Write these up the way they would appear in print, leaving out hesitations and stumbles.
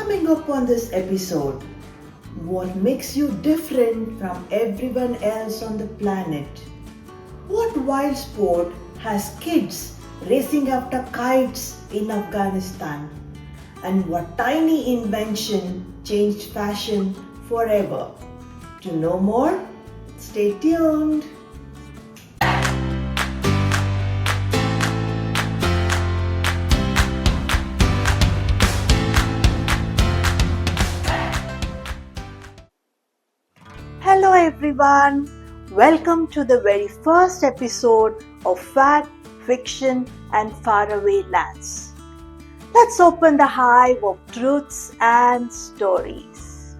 Coming up on this episode, what makes you different from everyone else on the planet? What wild sport has kids racing after kites in Afghanistan? And what tiny invention changed fashion forever? To know more, stay tuned. Hello everyone, welcome to the very first episode of Fact, Fiction and Faraway Lands. Let's open the hive of truths and stories.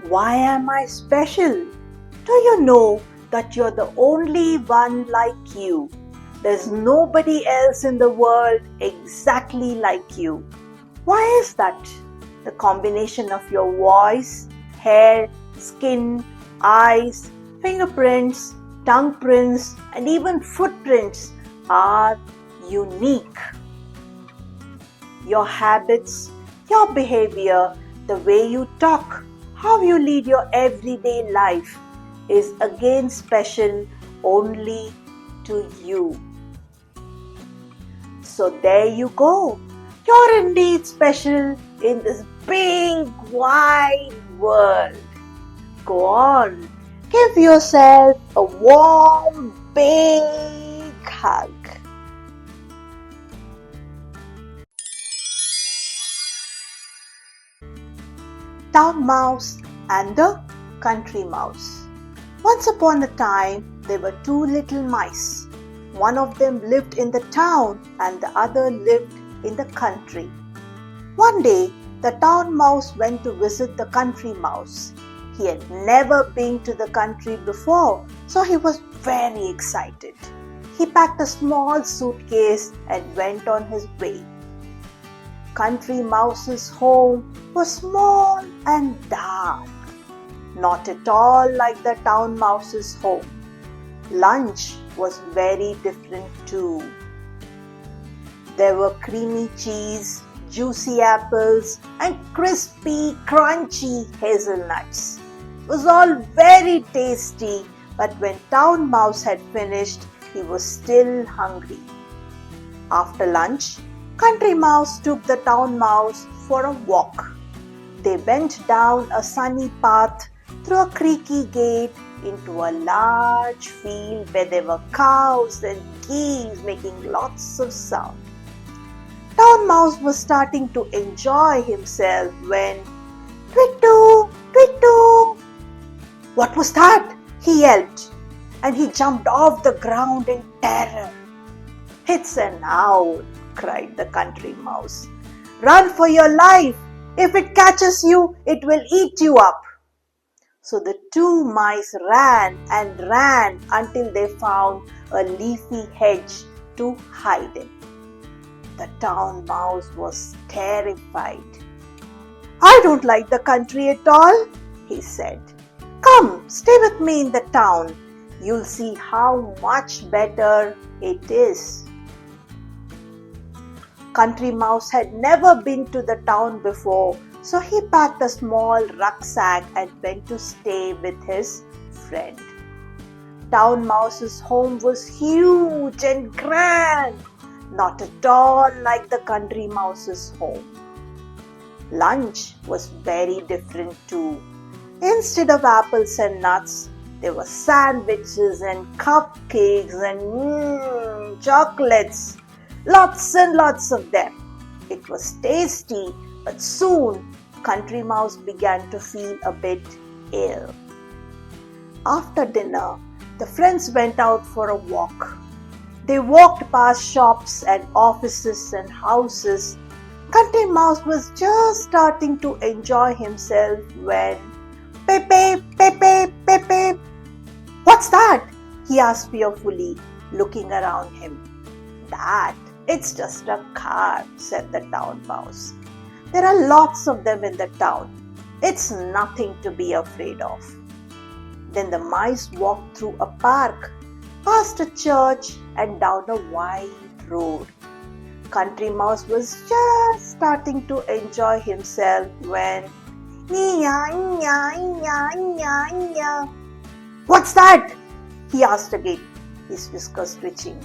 Why am I special? Do you know that you're the only one like you? There's nobody else in the world exactly like you. Why is that? The combination of your voice, hair, skin, eyes, fingerprints, tongue prints, and even footprints are unique. Your habits, your behavior, the way you talk, how you lead your everyday life is again special only to you. So there you go. You're indeed special in this big, wide world. Go on, give yourself a warm, big hug. Town Mouse and the Country Mouse. Once upon a time, there were two little mice. One of them lived in the town and the other lived in the country. One day, the town mouse went to visit the country mouse. He had never been to the country before, so he was very excited. He packed a small suitcase and went on his way. Country Mouse's home was small and dark, not at all like the town mouse's home. Lunch was very different too. There were creamy cheese, juicy apples, and crispy, crunchy hazelnuts. It was all very tasty, but when Town Mouse had finished, he was still hungry. After lunch, Country Mouse took the Town Mouse for a walk. They went down a sunny path through a creaky gate into a large field where there were cows and geese making lots of sound. Town Mouse was starting to enjoy himself when "Twit-too, twit-too!" What was that? He yelped, and he jumped off the ground in terror. "It's an owl," cried the Country Mouse. "Run for your life! If it catches you, it will eat you up." So the two mice ran and ran until they found a leafy hedge to hide in. The town mouse was terrified. "I don't like the country at all," he said. "Come, stay with me in the town. You'll see how much better it is." Country Mouse had never been to the town before, so he packed a small rucksack and went to stay with his friend. Town Mouse's home was huge and grand, not at all like the Country Mouse's home. Lunch was very different too. Instead of apples and nuts, there were sandwiches and cupcakes and chocolates. Lots and lots of them. It was tasty, but soon Country Mouse began to feel a bit ill. After dinner, the friends went out for a walk. They walked past shops and offices and houses. Country Mouse was just starting to enjoy himself when "Pepe, Pepe, Pepe." "What's that?" he asked fearfully, looking around him. "It's just a car," said the town mouse. "There are lots of them in the town. It's nothing to be afraid of." Then the mice walked through a park. past a church and down a wide road. Country Mouse was just starting to enjoy himself when Nya, nya, nya, nya, nya. What's that? He asked again, his whiskers twitching.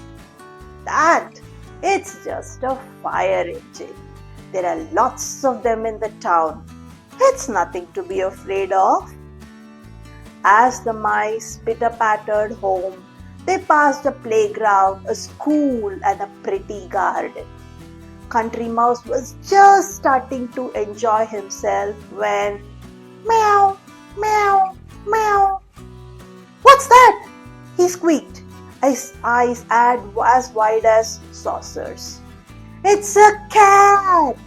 That? It's just a fire engine. There are lots of them in the town. It's nothing to be afraid of. As the mice pitter-pattered home, they passed a playground, a school, and a pretty garden. Country Mouse was just starting to enjoy himself when meow, meow, meow. What's that? He squeaked, his eyes as wide as saucers. It's a cat!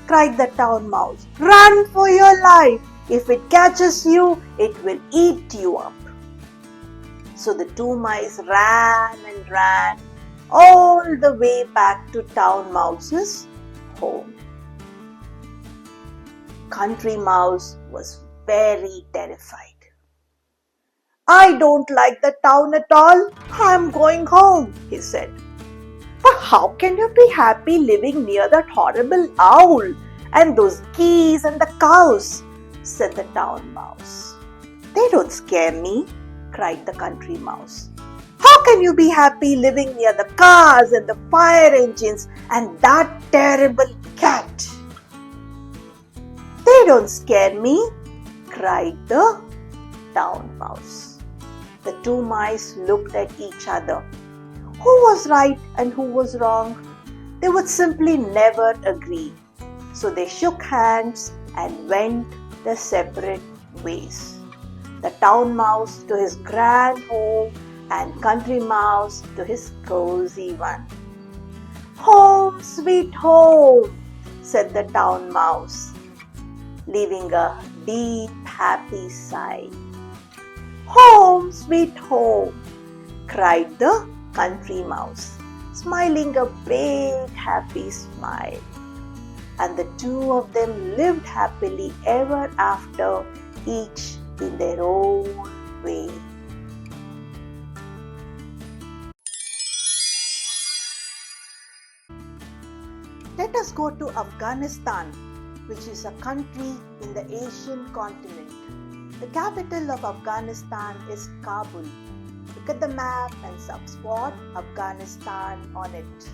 Cried the town mouse. Run for your life! If it catches you, it will eat you up. So the two mice ran and ran all the way back to Town Mouse's home. Country Mouse was very terrified. I don't like the town at all. I'm going home, he said. But how can you be happy living near that horrible owl and those geese and the cows? Said the town mouse. They don't scare me, cried the country mouse. How can you be happy living near the cars and the fire engines and that terrible cat? They don't scare me, cried the town mouse. The two mice looked at each other. Who was right and who was wrong? They would simply never agree. So they shook hands and went their separate ways. The town mouse to his grand home and country mouse to his cozy one. Home, sweet home, said the town mouse, leaving a deep, happy sigh. Home, sweet home, cried the country mouse, smiling a big, happy smile. And the two of them lived happily ever after, each in their own way. Let us go to Afghanistan, which is a country in the Asian continent. The capital of Afghanistan is Kabul. Look at the map and spot Afghanistan on it.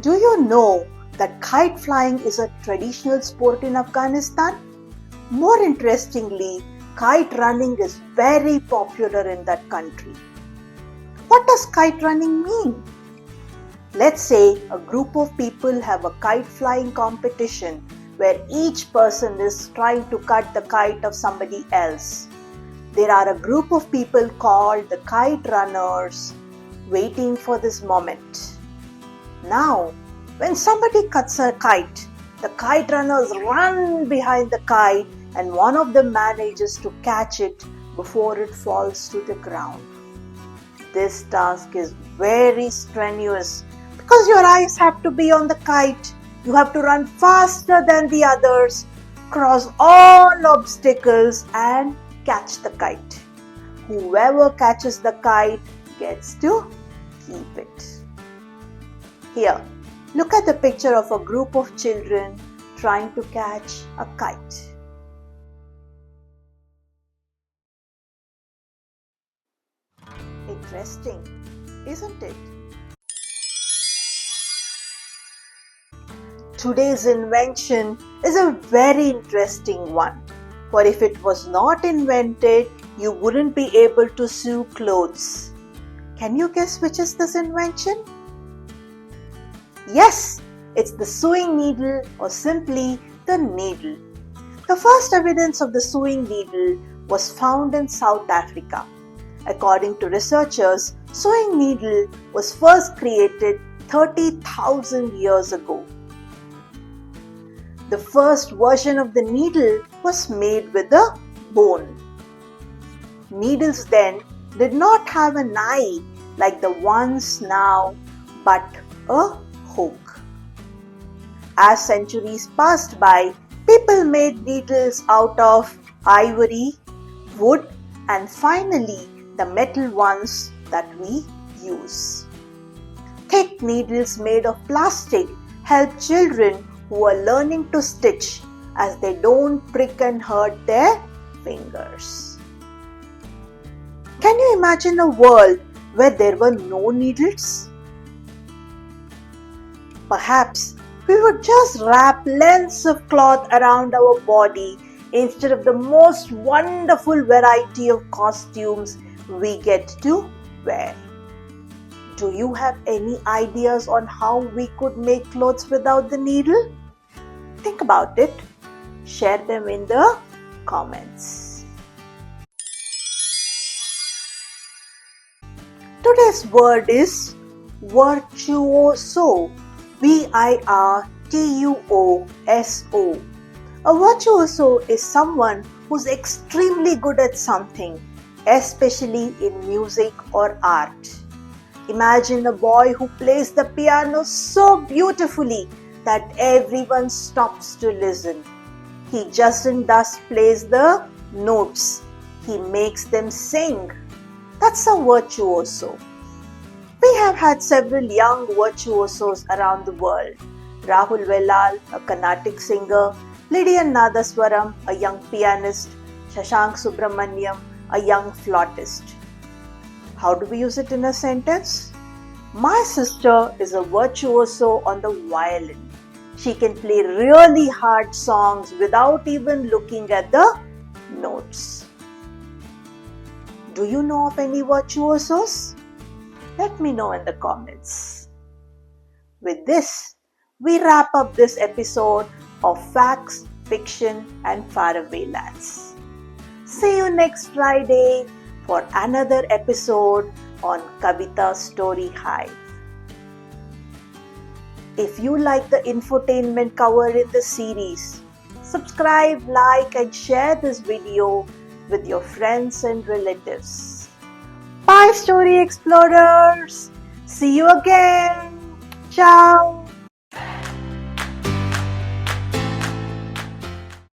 Do you know that kite flying is a traditional sport in Afghanistan? More interestingly, kite running is very popular in that country. What does kite running mean? Let's say a group of people have a kite flying competition where each person is trying to cut the kite of somebody else. There are a group of people called the kite runners waiting for this moment. Now, when somebody cuts a kite, the kite runners run behind the kite and one of them manages to catch it before it falls to the ground. This task is very strenuous because your eyes have to be on the kite. You have to run faster than the others, cross all obstacles and catch the kite. Whoever catches the kite gets to keep it. Here, look at the picture of a group of children trying to catch a kite. Interesting, isn't it? Today's invention is a very interesting one. For if it was not invented, you wouldn't be able to sew clothes. Can you guess which is this invention? Yes, it's the sewing needle or simply the needle. The first evidence of the sewing needle was found in South Africa. According to researchers, sewing needle was first created 30,000 years ago. The first version of the needle was made with a bone. Needles then did not have an eye like the ones now, but a hook. As centuries passed by, people People made needles out of ivory, wood, and finally the metal ones that we use. Thick needles made of plastic help children who are learning to stitch as they don't prick and hurt their fingers. Can you imagine a world where there were no needles? Perhaps we would just wrap lengths of cloth around our body instead of the most wonderful variety of costumes we get to wear. Do you have any ideas on how we could make clothes without the needle? Think about it. Share them in the comments. Today's word is virtuoso. virtuoso. A virtuoso is someone who's extremely good at something, especially in music or art. Imagine a boy who plays the piano so beautifully that everyone stops to listen. He just plays the notes. He makes them sing. That's a virtuoso. We have had several young virtuosos around the world. Rahul Velal, a Carnatic singer, Lydian Nadaswaram, a young pianist, Shashank Subramaniam, a young flautist. How do we use it in a sentence? My sister is a virtuoso on the violin. She can play really hard songs without even looking at the notes. Do you know of any virtuosos? Let me know in the comments. With this, we wrap up this episode of Facts, Fiction and Faraway Lands. See you next Friday for another episode on Kavita Story Hive. If you like the infotainment covered in the series, subscribe, like and share this video with your friends and relatives. Bye Story Explorers! See you again! Ciao!